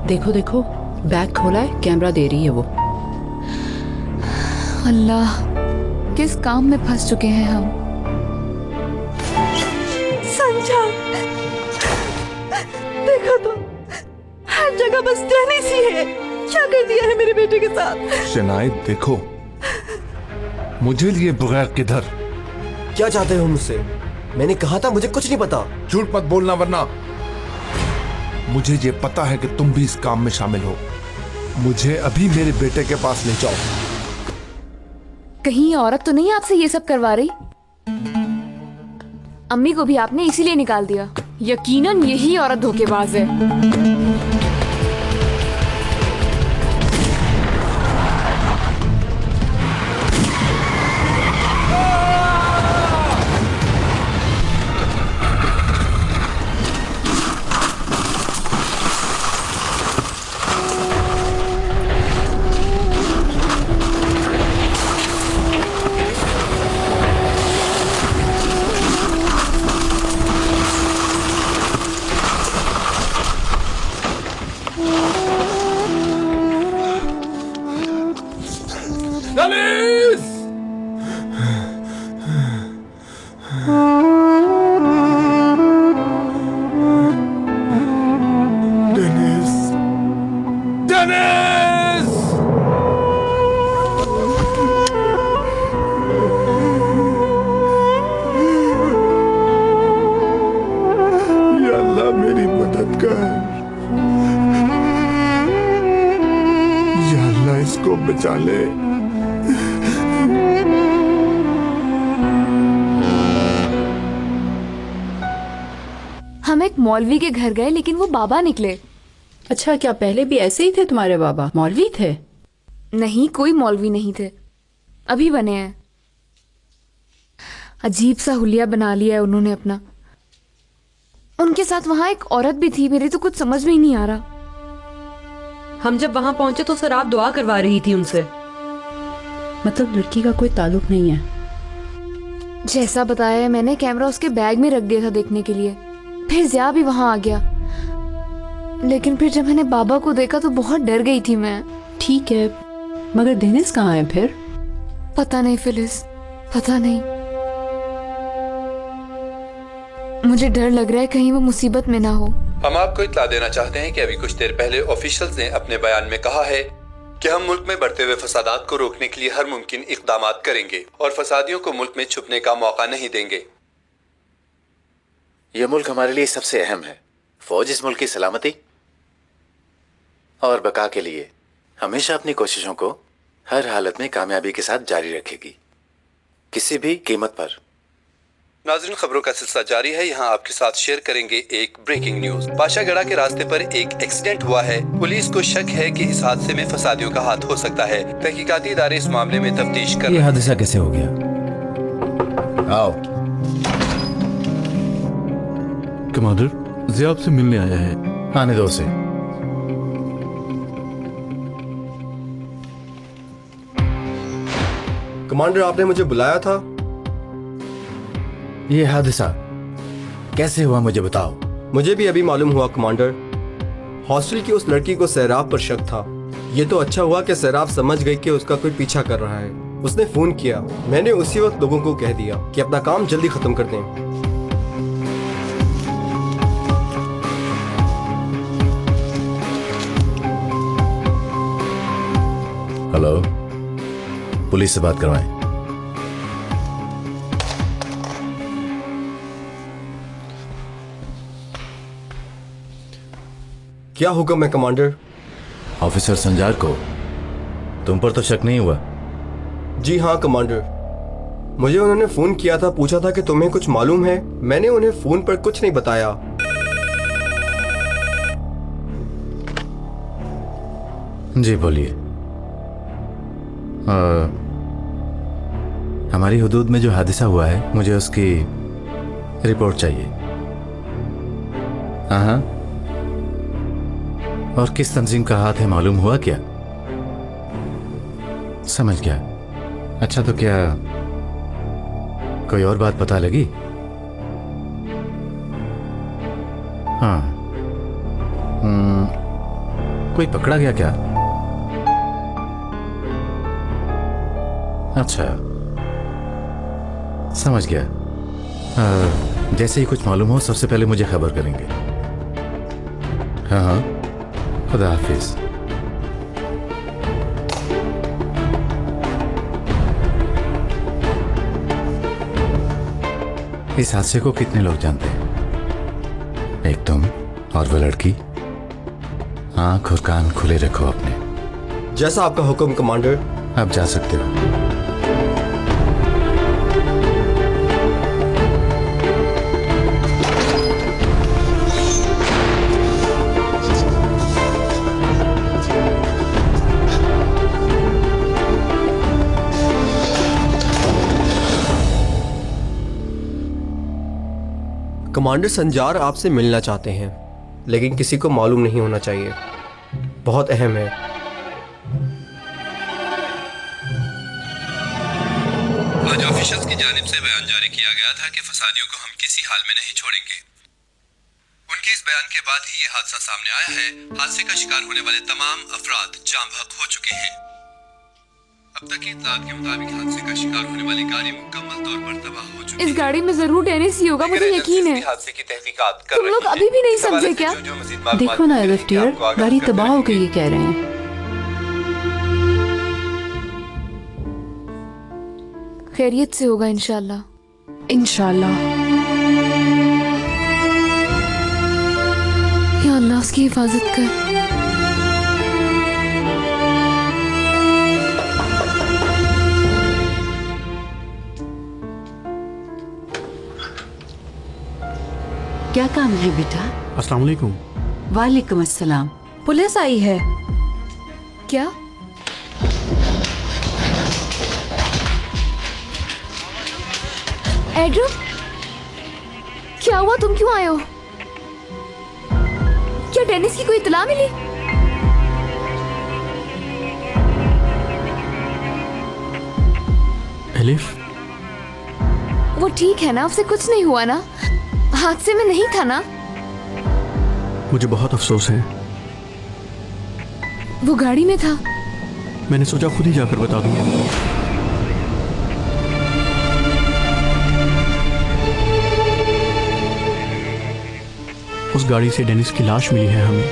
देखो देखो, बैग खोला है, कैमरा दे रही है वो। अल्लाह, किस काम में फंस चुके हैं हम। संजा, देखो तो हर जगह बस डेनिस ही है। क्या कर दिया है मेरे बेटे के साथ? शनाइद देखो, मुझे लिए बगैर किधर? क्या चाहते हो मुझसे? मैंने कहा था मुझे कुछ नहीं पता। झूठ मत बोलना वरना मुझे ये पता है कि तुम भी इस काम में शामिल हो। मुझे अभी मेरे बेटे के पास ले जाओ। कहीं ये औरत तो नहीं आपसे ये सब करवा रही? अम्मी को भी आपने इसीलिए निकाल दिया। यकीनन यही औरत धोखेबाज है। डेनिस! डेनिस! डेनिस! या अल्लाह मेरी मदद कर। या अल्लाह इसको बचा ले। हम एक मौलवी के घर गए लेकिन वो बाबा निकले। अच्छा, क्या पहले भी ऐसे ही थे तुम्हारे बाबा? मौलवी थे? नहीं, कोई मौलवी नहीं थे, अभी बने हैं। अजीब सा हुलिया बना लिया है उन्होंने अपना। उनके साथ वहां एक औरत भी थी, मेरे तो कुछ समझ में ही नहीं आ रहा। हम जब वहां पहुंचे तो सर आप दुआ करवा रही थी उनसे। मतलब लड़की का कोई ताल्लुक नहीं है? जैसा बताया है मैंने, कैमरा उसके बैग में रख दिया था देखने के लिए। फिर ज़िया भी वहां आ गया, लेकिन फिर जब मैंने बाबा को देखा तो बहुत डर गई थी मैं। ठीक है, मगर डेनिस कहाँ है फिर? पता नहीं फिलिस, पता नहीं। मुझे डर लग रहा है कहीं वो मुसीबत में ना हो। हम आपको इत्तला देना चाहते हैं कि अभी कुछ देर पहले ऑफिशियल्स ने अपने बयान में कहा है कि हम मुल्क में बढ़ते हुए फसादात को रोकने के लिए हर मुमकिन इक़दामात करेंगे और फसादियों को मुल्क में छुपने का मौका नहीं देंगे। यह मुल्क हमारे लिए सबसे अहम है। फौज इस मुल्क की सलामती और बका के लिए हमेशा अपनी कोशिशों को हर हालत में कामयाबी के साथ जारी रखेगी, किसी भी कीमत पर। नाज़रीन, खबरों का सिलसिला जारी है। यहाँ आपके साथ शेयर करेंगे एक ब्रेकिंग न्यूज। पाशागढ़ा के रास्ते पर एक एक्सीडेंट हुआ है। पुलिस को शक है कि इस हादसे में फसादियों का हाथ हो सकता है। तहकीकाती इदारे इस मामले में तफ्तीश कर रहे हैं। ये हादसा कैसे हो गया? आओ। कमांडर, ज़िया आपसे मिलने आया है। आने दो उसे। कमांडर, आपने मुझे बुलाया था? ये हादसा कैसे हुआ मुझे बताओ। मुझे भी अभी मालूम हुआ कमांडर। हॉस्टल की उस लड़की को सैराब पर शक था। ये तो अच्छा हुआ कि सैराब समझ गई कि उसका कोई पीछा कर रहा है। उसने फोन किया। मैंने उसी वक्त लोगों को कह दिया कि अपना काम जल्दी खत्म कर दें। हेलो, पुलिस से बात करवाएं। क्या हुक्म है कमांडर? ऑफिसर संजार को तुम पर तो शक नहीं हुआ? जी हाँ कमांडर, मुझे उन्होंने फोन किया था, पूछा था कि तुम्हें कुछ मालूम है। मैंने उन्हें फोन पर कुछ नहीं बताया। जी बोलिए। हमारी हुदूद में जो हादसा हुआ है, मुझे उसकी रिपोर्ट चाहिए। हाँ, और किस तंजीम का हाथ है मालूम हुआ क्या? समझ गया। अच्छा, तो क्या कोई और बात पता लगी? हाँ, कोई पकड़ा गया क्या? अच्छा, समझ गया। जैसे ही कुछ मालूम हो सबसे पहले मुझे खबर करेंगे। हाँ हाँ, खुदा हाफिज। इस हादसे को कितने लोग जानते हैं? एक तुम और वो लड़की। आंख और कान खुले रखो अपने। जैसा आपका हुक्म कमांडर। अब जा सकते हो। कमांडर संजार आपसे मिलना चाहते हैं, लेकिन किसी को मालूम नहीं होना चाहिए। बहुत अहम है। आज ऑफिसर्स की जानिब से बयान जारी किया गया था कि फसादियों को हम किसी हाल में नहीं छोड़ेंगे। उनके इस बयान के बाद ही ये हादसा सामने आया है। हादसे का शिकार होने वाले तमाम अफराद जाम बहक हो चुके हैं। अब तक की इत्तलात के मुताबिक हादसे का शिकार होने वाली गाड़ी मुकम्मल तौर पर तबाह हो चुकी है। इस गाड़ी में जरूर डेनिस ही होगा, मुझे यकीन है। हादसे की तहकीकात कर तुम लोग अभी भी नहीं समझे क्या? देखो ना एलिफ डियर, गाड़ी तबाह हो गई कह रहे हैं। खैरियत से होगा इंशाल्लाह। इंशाल्लाह। या अल्लाह उसकी हिफाजत कर। क्या काम है बेटा? अस्सलाम वालेकुम। वालेकुम अस्सलाम। पुलिस आई है। क्या? एड्रू, क्या हुआ? तुम क्यों आए हो? क्या डेनिस की कोई इत्तला मिली? एलिफ, वो ठीक है ना? उससे कुछ नहीं हुआ ना? हादसे में नहीं था ना? मुझे बहुत अफसोस है। वो गाड़ी में था। मैंने सोचा खुद ही जाकर बता दूंगा। उस गाड़ी से डेनिस की लाश मिली है हमें।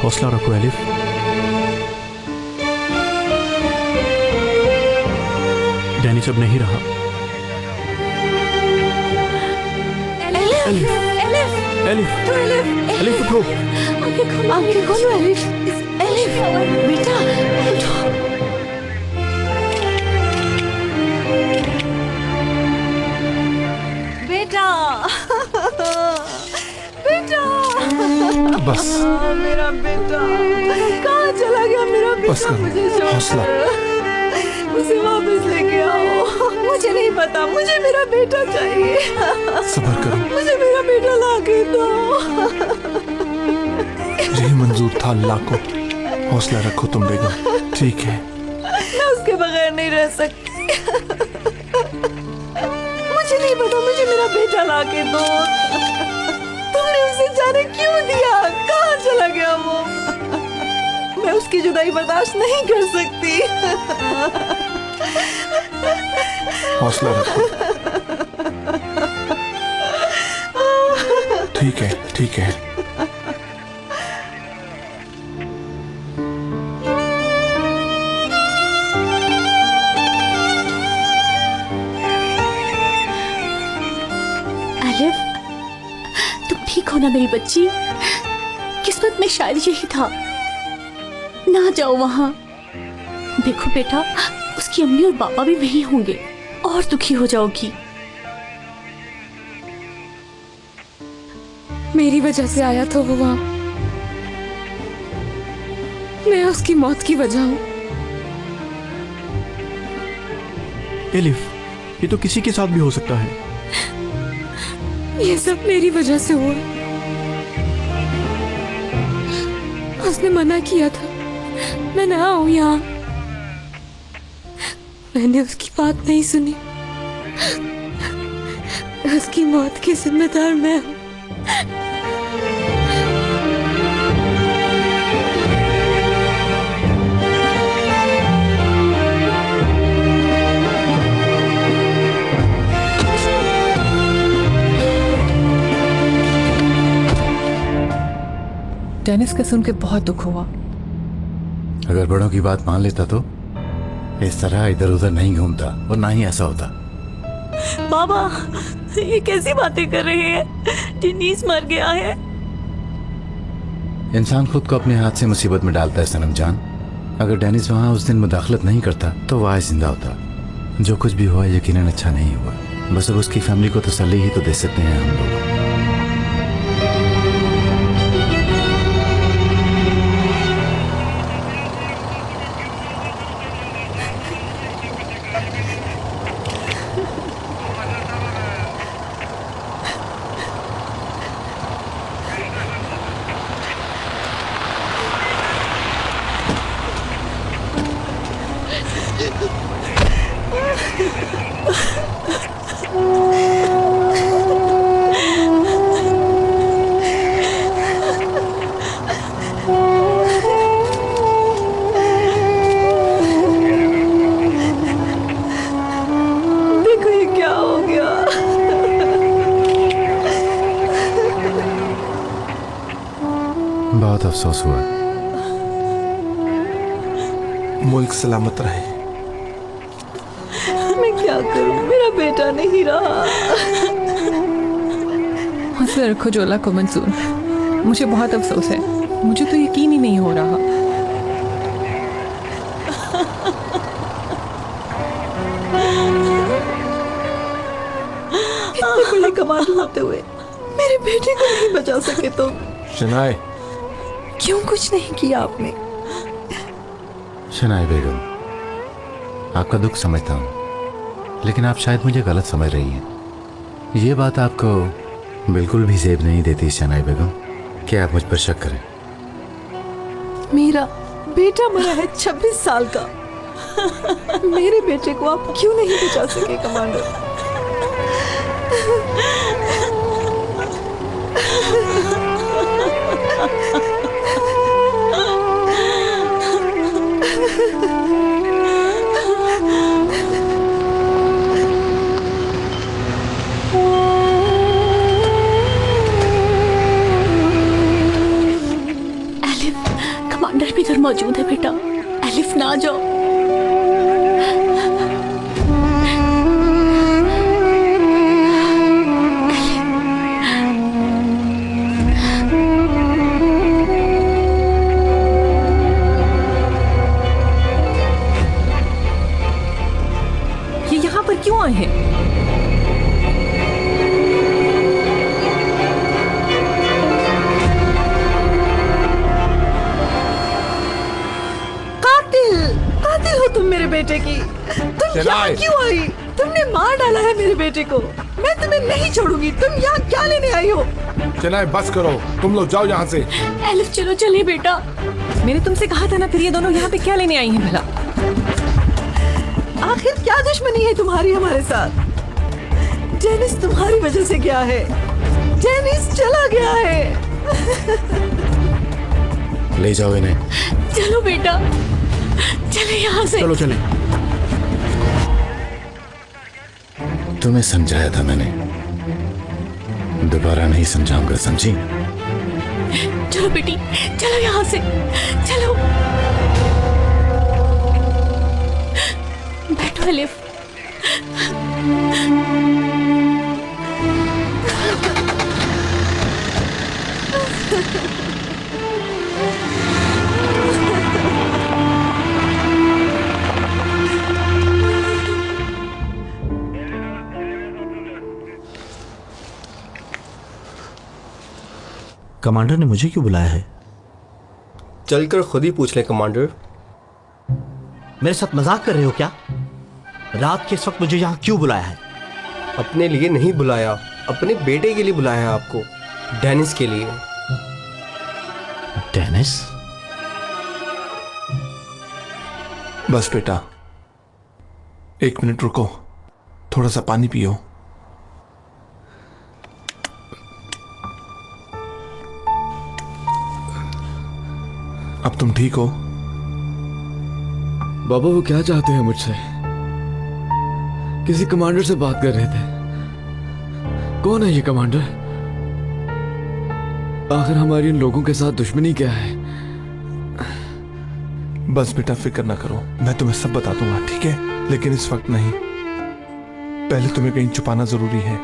हौसला रखो एलिफ। डेनिस अब नहीं रहा। एलिफ, एलिफ, एलिफ उठो। आंखें खोलो एलिफ। एलिफ बेटा उठो। बेटा बेटा बस मेरा बेटा कहाँ चला गया? मेरा बस बेटा करो, मुझे छोड़ हौसला। उसे वापस लेके आओ। मुझे नहीं पता, मुझे मेरा बेटा चाहिए। सब्र करो। मुझे मेरा बेटा ला के दो। यही मंजूर था अल्लाह को। हौसला रखो तुम बेगम, ठीक है? मैं उसके बगैर नहीं रह सकती। मुझे नहीं पता, मुझे मेरा बेटा ला के दो। तुमने उसे जाने क्यों दिया? कहाँ चला गया वो? मैं उसकी जुदाई बर्दाश्त नहीं कर सकती। हौसला रखो। ठीक है, ठीक है। एलिफ, तुम ठीक हो ना मेरी बच्ची? किस्मत में शायद यही था। ना जाओ वहां। देखो बेटा, उसकी अम्मी और पापा भी वहीं होंगे और दुखी हो जाओगी। मेरी वजह से आया था वो वहां। मैं उसकी मौत की वजह हूं। एलिफ, ये तो किसी के साथ भी हो सकता है। ये सब मेरी वजह से हुआ। उसने मना किया था मैं ना आऊं यहाँ। मैंने उसकी बात नहीं सुनी। उसकी मौत की जिम्मेदार मैं हूं। डेनिस का सुन के बहुत दुख हुआ। अगर बड़ों की बात मान लेता तो इस तरह इधर उधर नहीं घूमता और ना ही ऐसा होता। बाबा ये कैसी बातें कर रहे हैं? डेनिस मर गया है। इंसान खुद को अपने हाथ से मुसीबत में डालता है सनम जान। अगर डेनिस वहां उस दिन मुदाखलत नहीं करता तो वह आज जिंदा होता। जो कुछ भी हुआ यकीनन अच्छा नहीं हुआ। बस अब उसकी फैमिली को तसल्ली ही तो दे सकते हैं हम लोग। देखो ये क्या हो गया। बहुत अफसोस हुआ। मुल्क सलामत रहे। मैं क्या करूं, मेरा बेटा नहीं रहा। हौसला रखो जोला को मंसूर, मुझे बहुत अफसोस है। मुझे तो यकीन ही नहीं हो रहा। इतने बड़े कमाल होते हुए मेरे बेटे को नहीं बचा सके तुम। शनाए, क्यों कुछ नहीं किया आपने? शनाए बेगम, आपका दुख समझता हूँ, लेकिन आप शायद मुझे गलत समझ रही हैं। ये बात आपको बिल्कुल भी जेब नहीं देती शनाए बेगम कि आप मुझ पर शक करें। मेरा बेटा मरा है 26 साल का। मेरे बेटे को आप क्यों नहीं बचा सके कमांडर? एलिफ, कमांडर भी इधर मौजूद है बेटा। एलिफ ना जाओ। ये यहाँ पर क्यों आए हैं? कातिल हो तुम मेरे बेटे की। तुम यहाँ क्यों आई? तुमने मार डाला है मेरे बेटे को। मैं तुम्हें नहीं छोड़ूंगी। तुम यहाँ क्या लेने आई हो? शनाए बस करो, तुम लोग जाओ यहाँ से। एलिफ चलो चले बेटा। मैंने तुमसे कहा था ना, फिर ये दोनों यहाँ पे क्या लेने आई हैं भला? आखिर क्या दुश्मनी है तुम्हारी हमारे साथ? जेनिस तुम्हारी वजह से गया है। जेनिस चला गया है। ले जाओ इन्हें। चलो बेटा, चले यहाँ से। चलो चले। तुम्हें समझाया था मैंने, दोबारा नहीं समझाऊंगा, समझी? चलो बेटी, चलो यहाँ से, चलो। बैठो एलिफ। कमांडर ने मुझे क्यों बुलाया है? चलकर खुद ही पूछ ले कमांडर। मेरे साथ मजाक कर रहे हो क्या? रात के इस वक्त मुझे यहाँ क्यों बुलाया है? अपने लिए नहीं बुलाया, अपने बेटे के लिए बुलाया है आपको, डेनिस के लिए। डेनिस? बस बेटा, 1 मिनट रुको, थोड़ा सा पानी पियो। अब तुम ठीक हो? बाबा वो क्या चाहते हैं मुझसे? किसी कमांडर से बात कर रहे थे। कौन है ये कमांडर? आखिर हमारी इन लोगों के साथ दुश्मनी क्या है? बस बेटा फिक्र ना करो, मैं तुम्हें सब बता दूंगा, ठीक है? लेकिन इस वक्त नहीं, पहले तुम्हें कहीं छुपाना जरूरी है।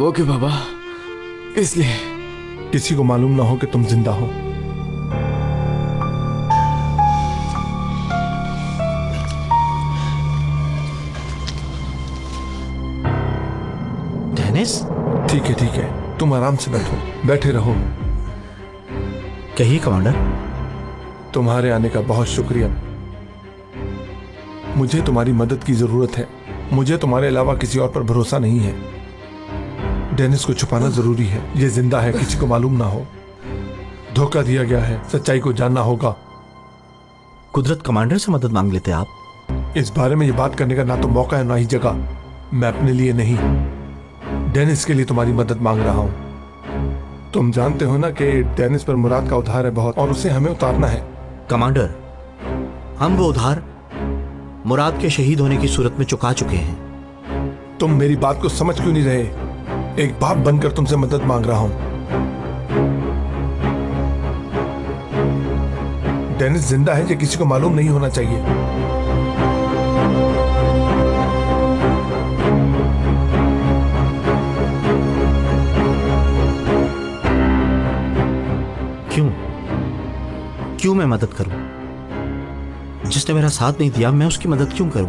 वो क्यों बाबा? इसलिए किसी को मालूम ना हो कि तुम जिंदा हो। डेनिस? ठीक है, तुम आराम से बैठो, बैठे रहो। कहिए कमांडर। तुम्हारे आने का बहुत शुक्रिया। मुझे तुम्हारी मदद की जरूरत है। मुझे तुम्हारे अलावा किसी और पर भरोसा नहीं है। डेनिस को छुपाना जरूरी है। ये जिंदा है, किसी को मालूम ना हो। धोखा दिया गया है, सच्चाई को जानना होगा। कुदरत कमांडर से मदद मांग लेते आप। इस बारे में ये बात करने का ना तो मौका है ना ही जगह। मैं अपने लिए नहीं, डेनिस के लिए तुम्हारी मदद मांग रहा हूं। तुम जानते हो ना कि डेनिस पर मुराद का उधार है बहुत, और उसे हमें उतारना है। कमांडर, हम वो उधार मुराद के शहीद होने की सूरत में चुका चुके हैं। तुम मेरी बात को समझ क्यों नहीं रहे? एक बाप बनकर तुमसे मदद मांग रहा हूं। डेनिस जिंदा है, ये किसी को मालूम नहीं होना चाहिए। क्यों मैं मदद करूं? जिसने मेरा साथ नहीं दिया, मैं उसकी मदद क्यों करूं?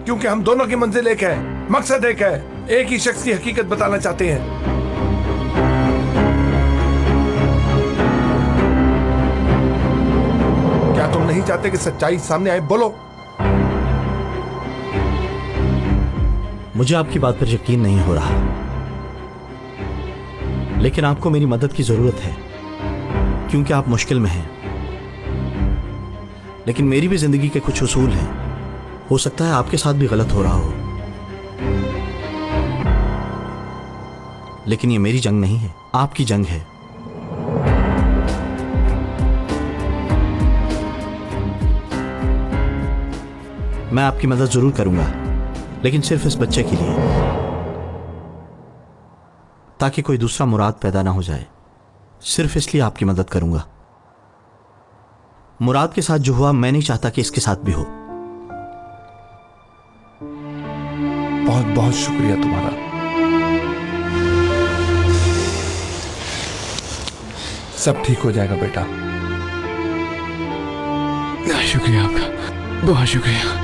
क्योंकि हम दोनों की मंजिल एक है, मकसद एक है, एक ही शख्स की हकीकत बताना चाहते हैं। क्या तुम नहीं चाहते कि सच्चाई सामने आए? बोलो। मुझे आपकी बात पर यकीन नहीं हो रहा, लेकिन आपको मेरी मदद की जरूरत है क्योंकि आप मुश्किल में हैं। लेकिन मेरी भी जिंदगी के कुछ उसूल हैं। हो सकता है आपके साथ भी गलत हो रहा हो, लेकिन ये मेरी जंग नहीं है, आपकी जंग है। मैं आपकी मदद जरूर करूंगा, लेकिन सिर्फ इस बच्चे के लिए, ताकि कोई दूसरा मुराद पैदा ना हो जाए। सिर्फ इसलिए आपकी मदद करूंगा। मुराद के साथ जो हुआ, मैं नहीं चाहता कि इसके साथ भी हो। बहुत बहुत शुक्रिया तुम्हारा। सब ठीक हो जाएगा बेटा। शुक्रिया आपका, बहुत शुक्रिया।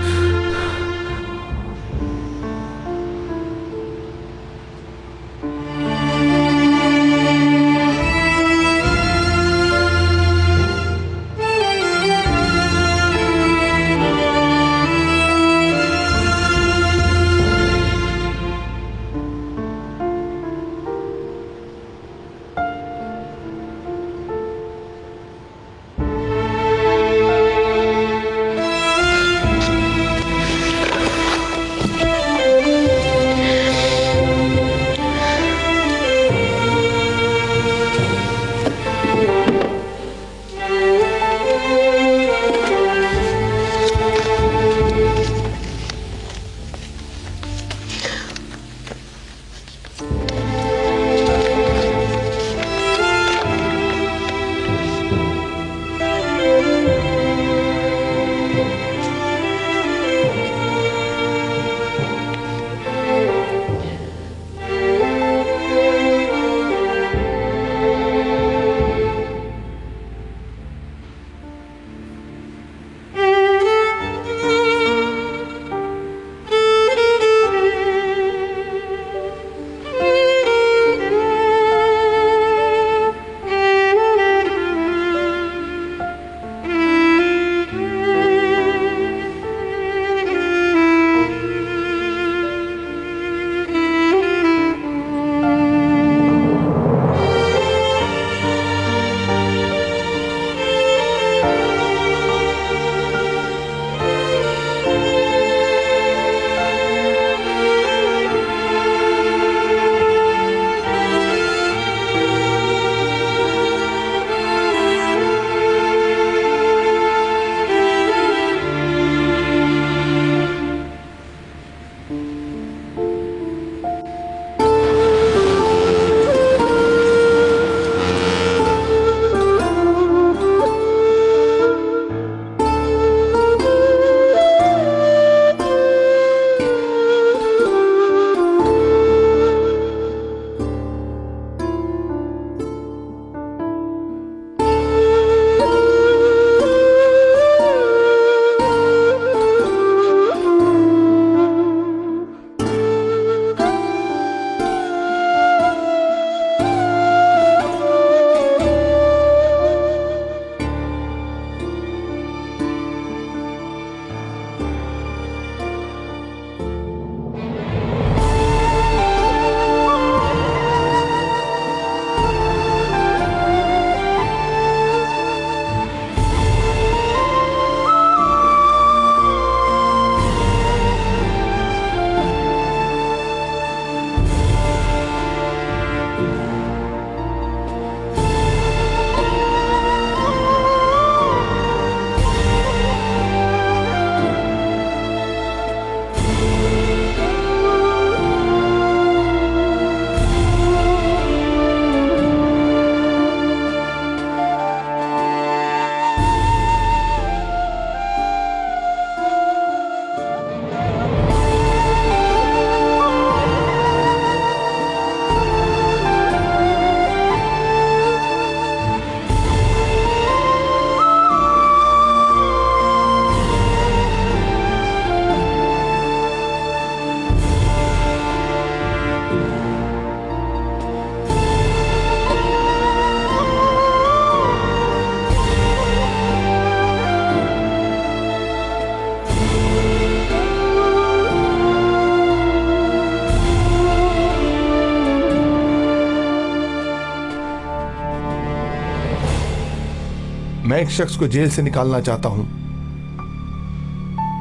मैं एक शख्स को जेल से निकालना चाहता हूं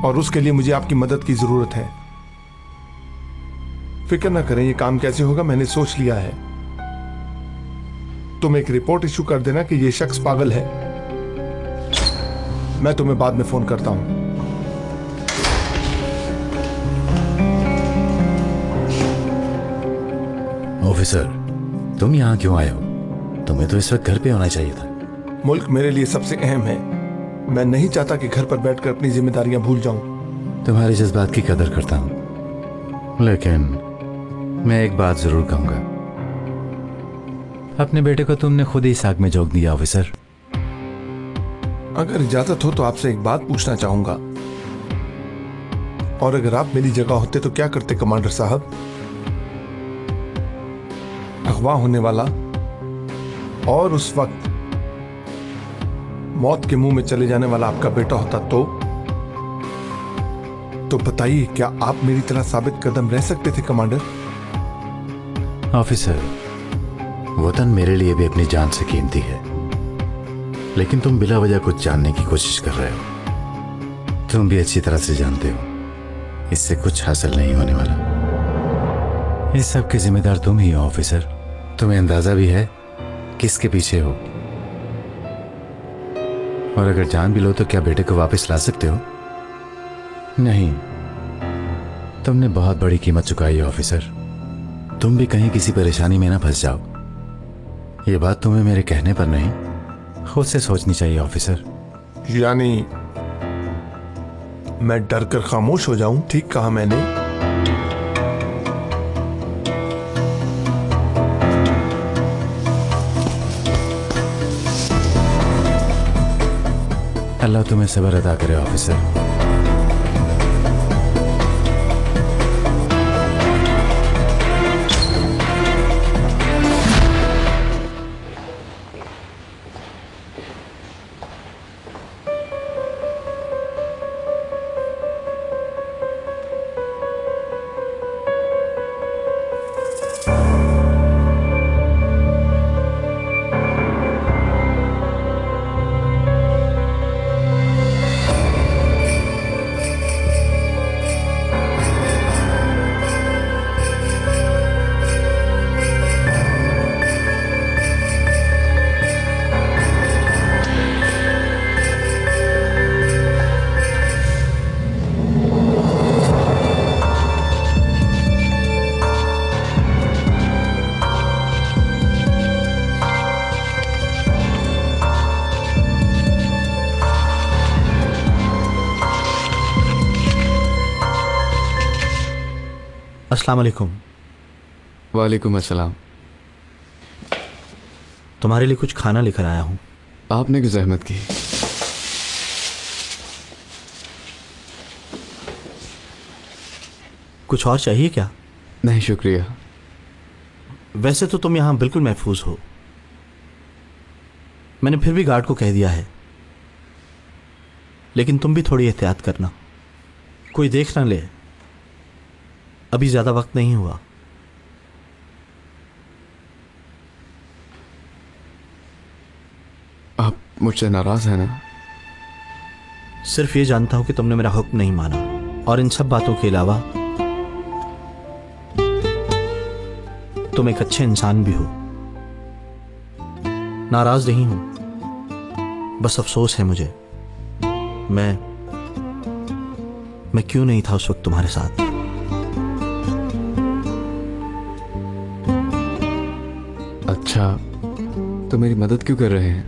और उसके लिए मुझे आपकी मदद की जरूरत है। फिक्र ना करें, ये काम कैसे होगा मैंने सोच लिया है। तुम एक रिपोर्ट इशू कर देना कि ये शख्स पागल है। मैं तुम्हें बाद में फोन करता हूं। ऑफिसर, तुम यहाँ क्यों आए हो? तुम्हें तो इस वक्त घर पे होना चाहिए था। मुल्क मेरे लिए सबसे अहम है। मैं नहीं चाहता कि घर पर बैठकर अपनी जिम्मेदारियां भूल जाऊं। तुम्हारे जज्बात की कदर करता हूं, लेकिन मैं एक बात जरूर कहूंगा। अपने बेटे को तुमने खुद ही साग में झोंक दिया ऑफिसर। अगर इजाजत हो तो आपसे एक बात पूछना चाहूंगा, और अगर आप मेरी जगह होते तो क्या करते कमांडर साहब? अगवा होने वाला और उस वक्त मौत के मुंह में चले जाने वाला आपका बेटा होता तो बताइए, क्या आप मेरी तरह साबित कदम रह सकते थे कमांडर? ऑफिसर, वतन मेरे लिए भी अपनी जान से कीमती है, लेकिन तुम बिला वजह कुछ जानने की कोशिश कर रहे हो। तुम भी अच्छी तरह से जानते हो इससे कुछ हासिल नहीं होने वाला। इस सब के जिम्मेदार तुम ही हो ऑफिसर। तुम्हें अंदाजा भी है किसके पीछे हो, और अगर जान भी लो तो क्या बेटे को वापस ला सकते हो? नहीं, तुमने बहुत बड़ी कीमत चुकाई है ऑफिसर। तुम भी कहीं किसी परेशानी में ना फंस जाओ। ये बात तुम्हें मेरे कहने पर नहीं, खुद से सोचनी चाहिए ऑफिसर। यानी मैं डर कर खामोश हो जाऊं? ठीक कहा मैंने। अल्लाह तुम्हें सब्र अता करे ऑफिसर। अस्सलाम वालेकुम। वालेकुम अस्सलाम। तुम्हारे लिए कुछ खाना लेकर आया हूँ। आपने क्यों जहमत की? कुछ और चाहिए क्या? नहीं शुक्रिया। वैसे तो तुम यहाँ बिल्कुल महफूज हो, मैंने फिर भी गार्ड को कह दिया है, लेकिन तुम भी थोड़ी एहतियात करना, कोई देख ना ले। अभी ज्यादा वक्त नहीं हुआ। आप मुझसे नाराज हैं ना? सिर्फ ये जानता हूं कि तुमने मेरा हुक्म नहीं माना, और इन सब बातों के अलावा तुम एक अच्छे इंसान भी हो। नाराज नहीं हूं, बस अफसोस है मुझे, मैं क्यों नहीं था उस वक्त तुम्हारे साथ। अच्छा, तो मेरी मदद क्यों कर रहे हैं?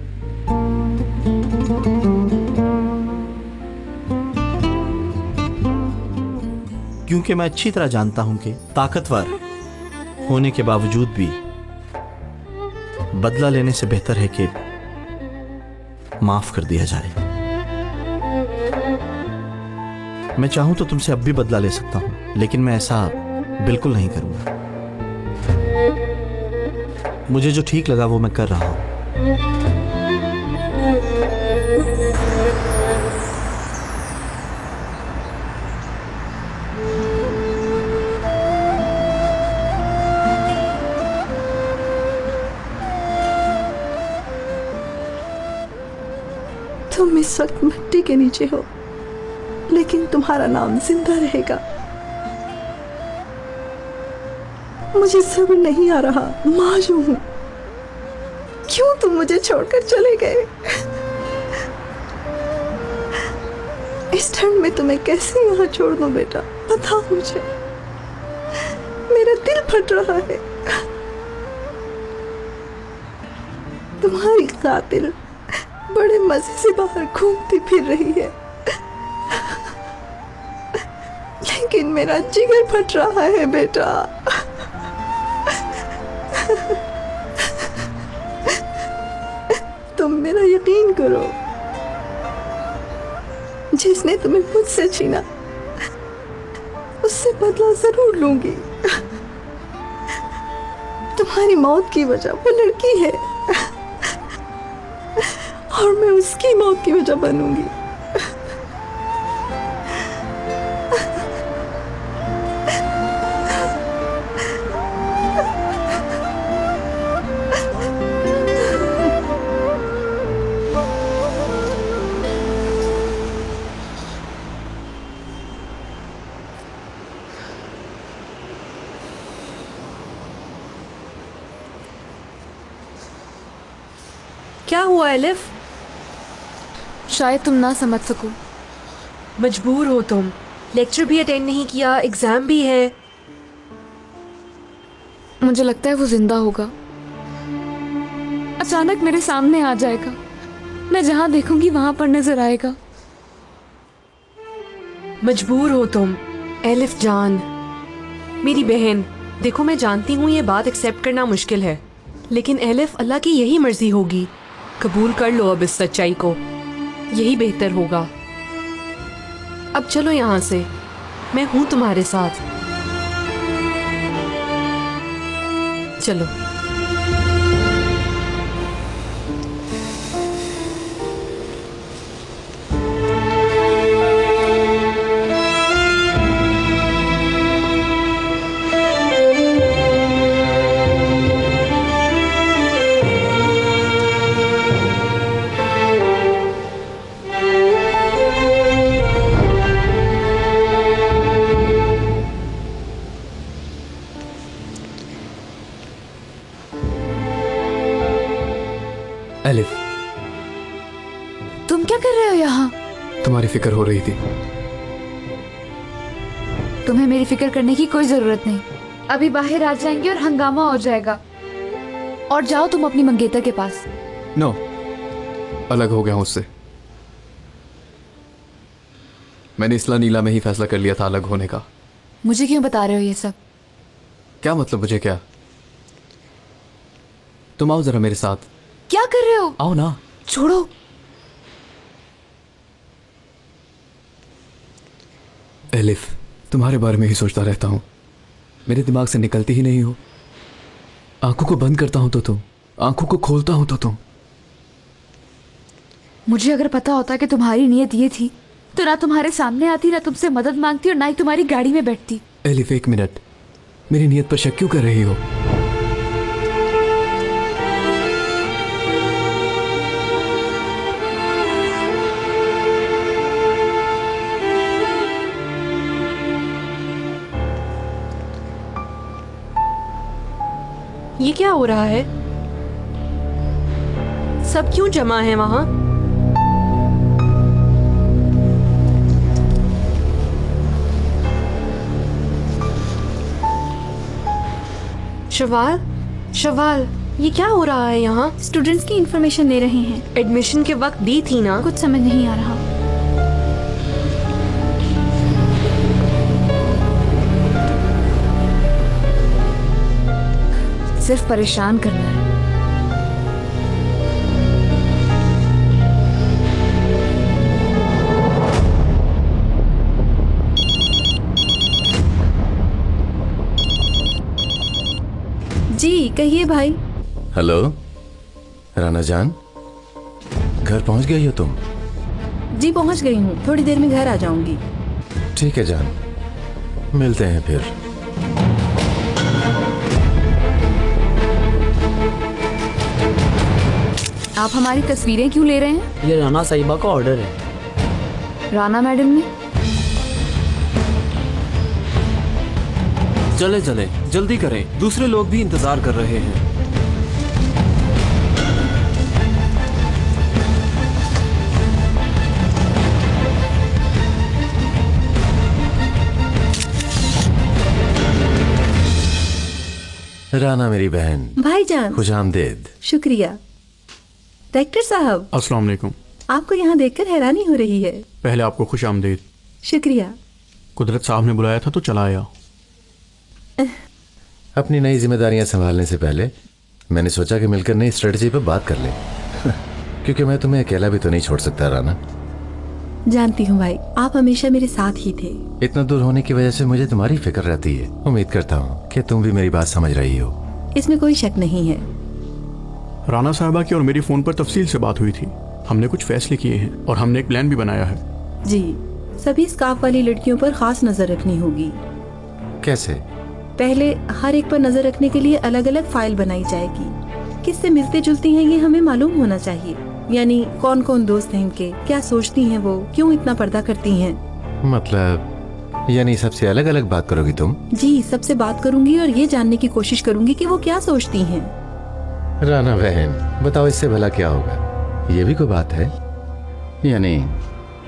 क्योंकि मैं अच्छी तरह जानता हूं कि ताकतवर होने के बावजूद भी बदला लेने से बेहतर है कि माफ कर दिया जाए। मैं चाहूं तो तुमसे अब भी बदला ले सकता हूं, लेकिन मैं ऐसा बिल्कुल नहीं करूंगा। मुझे जो ठीक लगा वो मैं कर रहा हूं। तुम इस वक्त मिट्टी के नीचे हो, लेकिन तुम्हारा नाम जिंदा रहेगा। मुझे सब्र नहीं आ रहा, माँ जो हूं, क्यों तुम मुझे छोड़कर चले गए? इस ठंड में तुम्हें कैसे यहाँ छोड़ दूं बेटा, बताओ मुझे। मेरा दिल फट रहा है। तुम्हारी कातिल बड़े मजे से बाहर घूमती फिर रही है, लेकिन मेरा जिगर फट रहा है बेटा। तुम मेरा यकीन करो, जिसने तुम्हें मुझसे छीना उससे बदला जरूर लूंगी। तुम्हारी मौत की वजह वो लड़की है, और मैं उसकी मौत की वजह बनूंगी। क्या हुआ एलिफ? शायद तुम ना समझ सको। मजबूर हो तुम, लेक्चर भी अटेंड नहीं किया, एग्जाम भी है। मुझे लगता है वो जिंदा होगा, अचानक मेरे सामने आ जाएगा। मैं जहां देखूंगी वहां पर नजर आएगा। मजबूर हो तुम एलिफ जान, मेरी बहन। देखो मैं जानती हूँ ये बात एक्सेप्ट करना मुश्किल है, लेकिन एलिफ अल्लाह की यही मर्जी होगी। कबूल कर लो अब इस सच्चाई को, यही बेहतर होगा। अब चलो यहाँ से, मैं हूं तुम्हारे साथ। चलो। एलिफ, तुम क्या कर रहे हो यहाँ? तुम्हारी फिक्र हो रही थी। तुम्हें मेरी फिक्र करने की कोई जरूरत नहीं। अभी बाहर आ जाएंगे और हंगामा हो जाएगा। और जाओ तुम अपनी मंगेतर के पास। नो, अलग हो गया हूं उससे। मैंने इसला नीला में ही फैसला कर लिया था अलग होने का। मुझे क्यों बता रहे हो ये सब? क्या मतलब मुझे क्या? तुम आओ जरा मेरे साथ। क्या कर रहे हो? आओ ना। छोड़ो। एलिफ, तुम्हारे बारे में ही सोचता रहता हूं, मेरे दिमाग से निकलती ही नहीं हो। आंखों को बंद करता हूं तो तुम, आंखों को खोलता हूं तो तुम। मुझे अगर पता होता कि तुम्हारी नीयत ये थी तो ना तुम्हारे सामने आती, ना तुमसे मदद मांगती, और ना ही तुम्हारी गाड़ी में बैठती। एलिफ एक मिनट, मेरी नीयत पर शक क्यों कर रही हो? ये क्या हो रहा है? सब क्यों जमा है वहां? शवाल, शवाल, ये क्या हो रहा है यहाँ? स्टूडेंट्स की इंफॉर्मेशन ले रहे हैं। एडमिशन के वक्त दी थी ना? कुछ समझ नहीं आ रहा। सिर्फ परेशान करना है। जी कहिए भाई। हेलो राना जान, घर पहुंच गई हो तुम? जी पहुंच गई हूँ, थोड़ी देर में घर आ जाऊंगी। ठीक है जान, मिलते हैं फिर। आप हमारी तस्वीरें क्यों ले रहे हैं? ये राना साहिबा का ऑर्डर है। राना मैडम ने? चले चले, जल्दी करें, दूसरे लोग भी इंतजार कर रहे हैं। राना मेरी बहन, भाईजान, खुशामदीद। शुक्रिया। डायरेक्टर साहब, अस्सलाम वालेकुम। आपको यहाँ देखकर हैरानी हो रही है। पहले आपको खुश आमदीद। शुक्रिया। कुदरत साहब ने बुलाया था तो चला आया। अपनी नई जिम्मेदारियां संभालने से पहले मैंने सोचा कि मिलकर नई स्ट्रेटजी पर बात कर ले क्योंकि मैं तुम्हें अकेला भी तो नहीं छोड़ सकता राना। जानती हूँ भाई, आप हमेशा मेरे साथ ही थे। इतना दूर होने की वजह से मुझे तुम्हारी फिक्र रहती है। उम्मीद करता हूँ कि तुम भी मेरी बात समझ रही हो। इसमें कोई शक नहीं है। राना साहबा की और मेरी फोन पर तफसील से बात हुई थी। हमने कुछ फैसले किए हैं और हमने एक प्लान भी बनाया है। जी, सभी स्कार्फ वाली लड़कियों पर खास नजर रखनी होगी। कैसे? पहले हर एक पर नजर रखने के लिए अलग अलग फाइल बनाई जाएगी। किससे मिलती जुलती हैं ये हमें मालूम होना चाहिए। यानी कौन कौन दोस्त हैं इनके, क्या सोचती हैं वो, क्यों इतना पर्दा करती हैं। मतलब यानी सबसे अलग अलग बात करोगी तुम? जी, सबसे बात करूंगी और ये जानने की कोशिश करूंगी कि वो क्या सोचती हैं। राना बहन, बताओ इससे भला क्या होगा? ये भी कोई बात है? यानी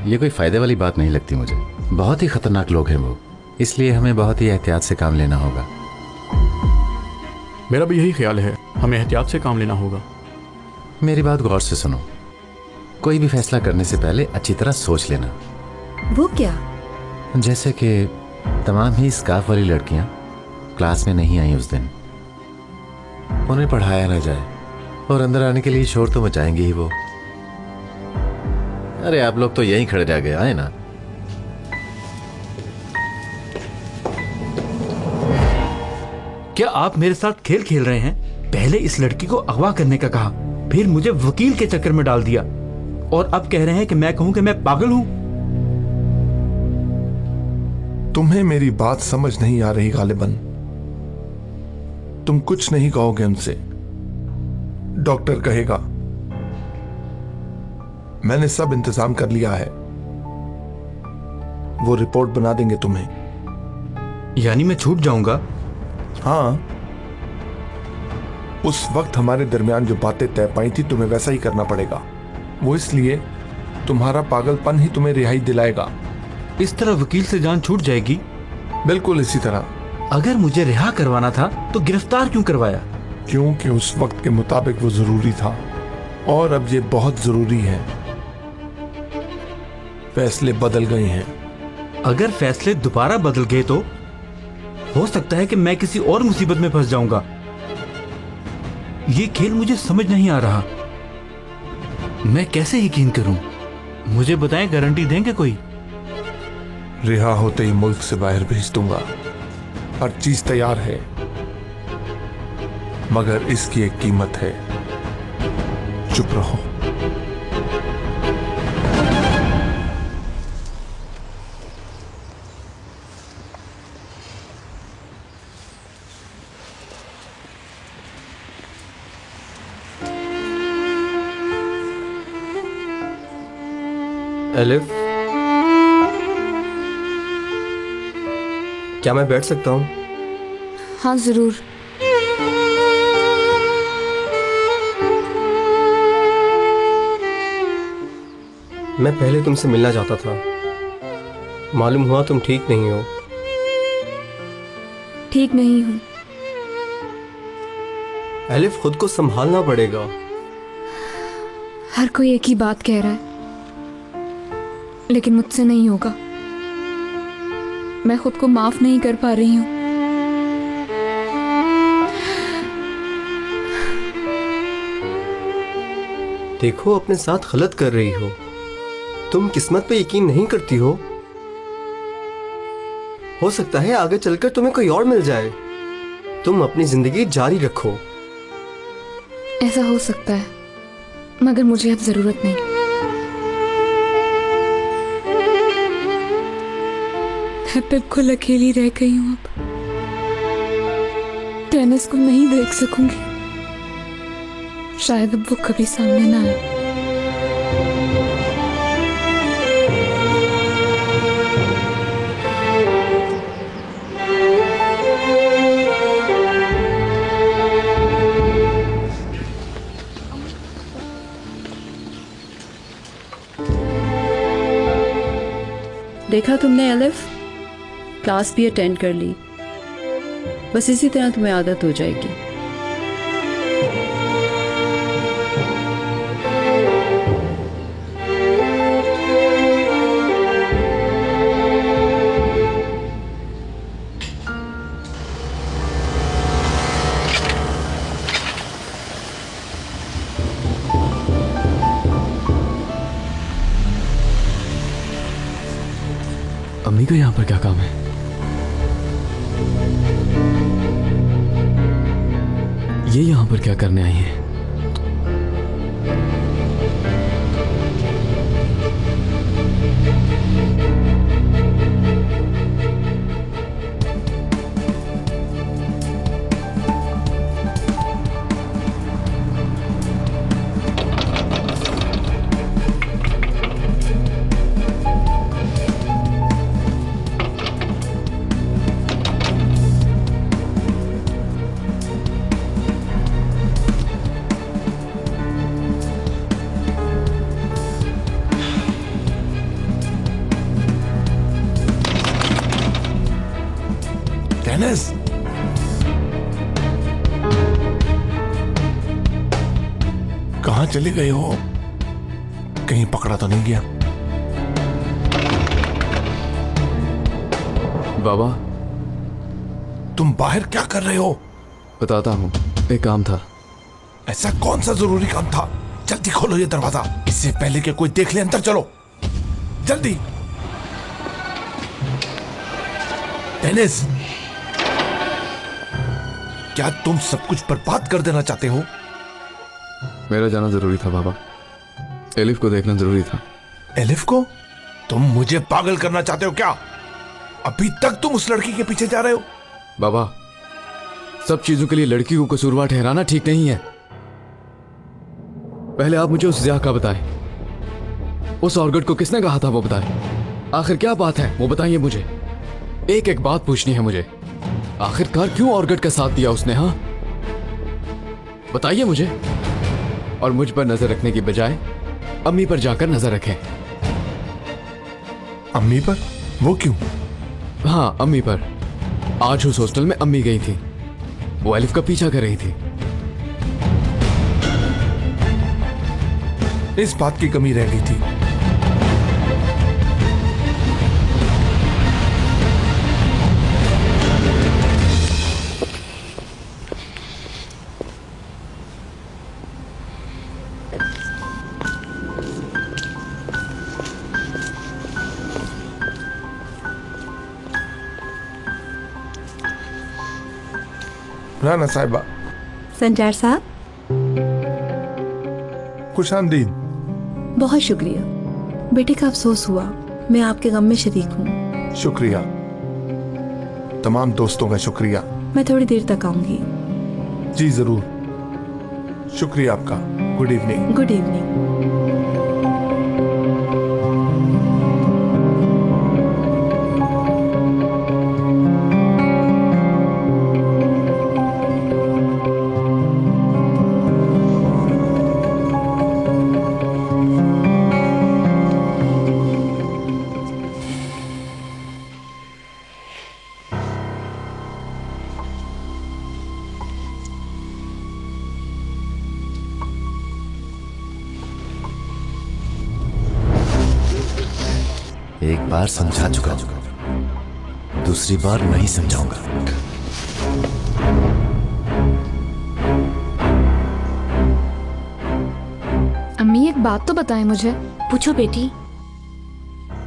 ये कोई फायदे वाली बात नहीं लगती मुझे। बहुत ही खतरनाक लोग हैं वो, इसलिए हमें बहुत ही एहतियात से काम लेना होगा। मेरा भी यही ख्याल है, हमें एहतियात से काम लेना होगा। मेरी बात गौर से सुनो। कोई भी फैसला करने से पहले अच्छी तरह सोच लेना। वो क्या? जैसे कि तमाम ही स्कार्फ वाली लड़कियां क्लास में नहीं आई उस दिन, उन्हें पढ़ाया ना जाए और अंदर आने के लिए शोर तो मचाएंगे ही वो। अरे आप लोग तो यहीं खड़े रह गए, आए ना। क्या आप मेरे साथ खेल खेल रहे हैं? पहले इस लड़की को अगवा करने का कहा, फिर मुझे वकील के चक्कर में डाल दिया और अब कह रहे हैं कि मैं कहूं कि मैं पागल हूं। तुम्हें मेरी बात समझ नहीं आ रही गालिबन। तुम कुछ नहीं कहोगे उनसे, डॉक्टर कहेगा। मैंने सब इंतजाम कर लिया है, वो रिपोर्ट बना देंगे तुम्हें। यानी मैं छूट जाऊंगा? हाँ, उस वक्त हमारे दरमियान जो बातें तय पाई थी तुम्हें वैसा ही करना पड़ेगा। वो इसलिए तुम्हारा पागलपन ही तुम्हें रिहाई दिलाएगा। इस तरह वकील से जान छूट जाएगी? बिल्कुल इसी तरह। अगर मुझे रिहा करवाना था तो गिरफ्तार क्यों करवाया? क्योंकि उस वक्त के मुताबिक वो जरूरी था और अब ये बहुत जरूरी है। फैसले बदल गए हैं। अगर फैसले दोबारा बदल गए तो हो सकता है कि मैं किसी और मुसीबत में फंस जाऊंगा। ये खेल मुझे समझ नहीं आ रहा। मैं कैसे यकीन करूं? मुझे बताएं, गारंटी देंगे कोई? रिहा होते ही मुल्क से बाहर भेज दूंगा। हर चीज तैयार है, मगर इसकी एक कीमत है। चुप रहो। एलिफ, क्या मैं बैठ सकता हूँ? हाँ जरूर। मैं पहले तुमसे मिलना चाहता था। मालूम हुआ तुम ठीक नहीं हो। ठीक नहीं हूँ। एलिफ, खुद को संभालना पड़ेगा। हर कोई एक ही बात कह रहा है, लेकिन मुझसे नहीं होगा। मैं खुद को माफ नहीं कर पा रही हूँ। देखो, अपने साथ गलत कर रही हो। तुम किस्मत पे यकीन नहीं करती हो। सकता है आगे चलकर तुम्हें कोई और मिल जाए। तुम अपनी जिंदगी जारी रखो। ऐसा हो सकता है, मगर मुझे अब जरूरत नहीं। मैं बिल्कुल अकेली रह गई हूँ। अब डेनिस को नहीं देख सकूंगी, शायद अब वो कभी सामने ना आए। देखा तुमने एलिफ, क्लास भी अटेंड कर ली। बस इसी तरह तुम्हें आदत हो जाएगी। अम्मी का यहाँ पर क्या काम है? ये यहाँ पर क्या करने आई हैं? डेनिस, कहाँ चले गए हो? कहीं पकड़ा तो नहीं गया? बाबा, तुम बाहर क्या कर रहे हो? बताता हूँ, एक काम था। ऐसा कौन सा जरूरी काम था? जल्दी खोलो ये दरवाजा, इससे पहले कि कोई देख ले। अंदर चलो, जल्दी। डेनिस, क्या तुम सब कुछ बर्बाद कर देना चाहते हो? मेरा जाना जरूरी था बाबा। एलिफ को देखना जरूरी था। एलिफ को? तुम मुझे पागल करना चाहते हो क्या? अभी तक तुम उस लड़की के पीछे जा रहे हो? बाबा, सब चीजों के लिए लड़की को कसूरवार ठहराना ठीक नहीं है। पहले आप मुझे उस ज़िया का बताएं। उस ऑर्गट को किसने कहा था वो बताएं। आखिर क्या बात है वो बताइए मुझे। एक एक बात पूछनी है मुझे। आखिरकार क्यों ऑर्गट का साथ दिया उसने? हाँ बताइए मुझे। और मुझ पर नजर रखने की बजाय अम्मी पर जाकर नजर रखें। अम्मी पर? वो क्यों? हाँ अम्मी पर। आज उस हॉस्टल में अम्मी गई थी, वो एलिफ का पीछा कर रही थी। इस बात की कमी रह गई थी। राना साहिबा। संजार साहब, खुशामदीद। बहुत शुक्रिया। बेटे का अफसोस हुआ, मैं आपके गम में शरीक हूँ। शुक्रिया, तमाम दोस्तों का शुक्रिया। मैं थोड़ी देर तक आऊंगी। जी जरूर, शुक्रिया आपका। Good evening. Good evening. एक बार समझा चुका हूं, दूसरी बार नहीं समझाऊंगा। अम्मी एक बात तो बताएं मुझे। पूछो बेटी।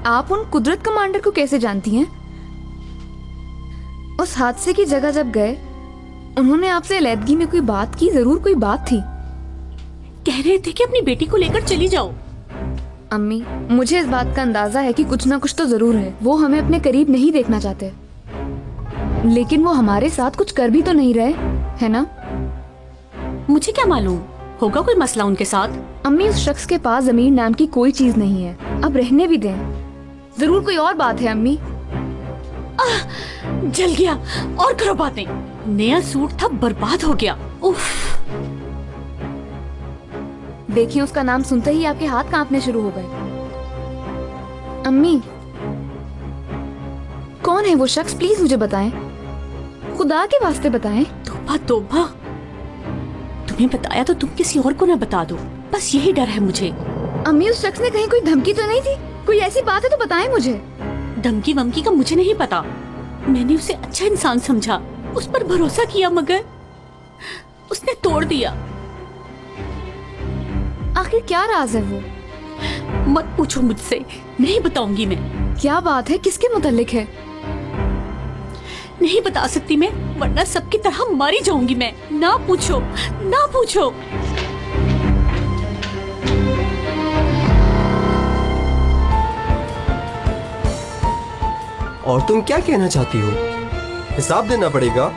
आप उन कुदरत कमांडर को कैसे जानती हैं? उस हादसे की जगह जब गए, उन्होंने आपसे अलैदगी में कोई बात की? जरूर कोई बात थी। कह रहे थे कि अपनी बेटी को लेकर चली जाओ। अम्मी, मुझे इस बात का अंदाजा है कि कुछ ना कुछ तो जरूर है। वो हमें अपने करीब नहीं देखना चाहते, लेकिन वो हमारे साथ कुछ कर भी तो नहीं रहे, है ना? मुझे क्या मालूम, होगा कोई मसला उनके साथ। अम्मी, उस शख्स के पास जमीर नाम की कोई चीज नहीं है, अब रहने भी दें। जरूर कोई और बात है अम्मी। जल गया, और करो बातें। नया सूट था, बर्बाद हो गया। उफ। देखिए, उसका नाम सुनते ही आपके हाथ कांपने शुरू हो गए। अम्मी, कौन है वो शख्स? प्लीज मुझे बताएं, खुदा के वास्ते बताएं। तौबा तौबा, तुम्हें बताया तो तुम किसी और को ना बता दो, बस यही डर है मुझे। अम्मी, उस शख्स ने कहीं कोई धमकी तो नहीं थी? कोई ऐसी बात है तो बताएं मुझे। धमकी वमकी का मुझे नहीं पता, मैंने उसे अच्छा इंसान समझा, उस पर भरोसा किया, मगर उसने तोड़ दिया। आखिर क्या राज है वो? मत पूछो मुझसे, नहीं बताऊंगी मैं। क्या बात है, किसके मुताल्लिक है? नहीं बता सकती मैं, वरना सबकी तरह मारी जाऊंगी मैं। ना पूछो, ना पूछो। और तुम क्या कहना चाहती हो? हिसाब देना पड़ेगा।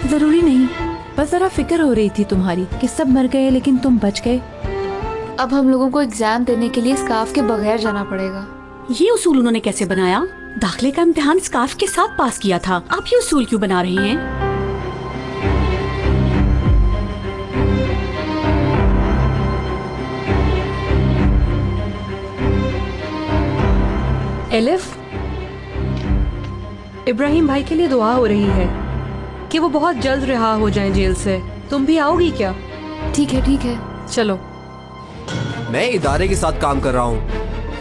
जरूरी नहीं, बस जरा फिक्र हो रही थी तुम्हारी कि सब मर गए लेकिन तुम बच गए। अब हम लोगों को एग्जाम देने के लिए स्कार्फ के बगैर जाना पड़ेगा। ये उसूल उन्होंने कैसे बनाया? दाखिले का इम्तिहान स्कार्फ के साथ पास किया था, आप ये उसूल क्यों बना रही हैं? एलिफ, इब्राहिम भाई के लिए दुआ हो रही है कि वो बहुत जल्द रिहा हो जाएं जेल से। तुम भी आओगी क्या? ठीक है, ठीक है, चलो। मैं इदारे के साथ काम कर रहा हूँ,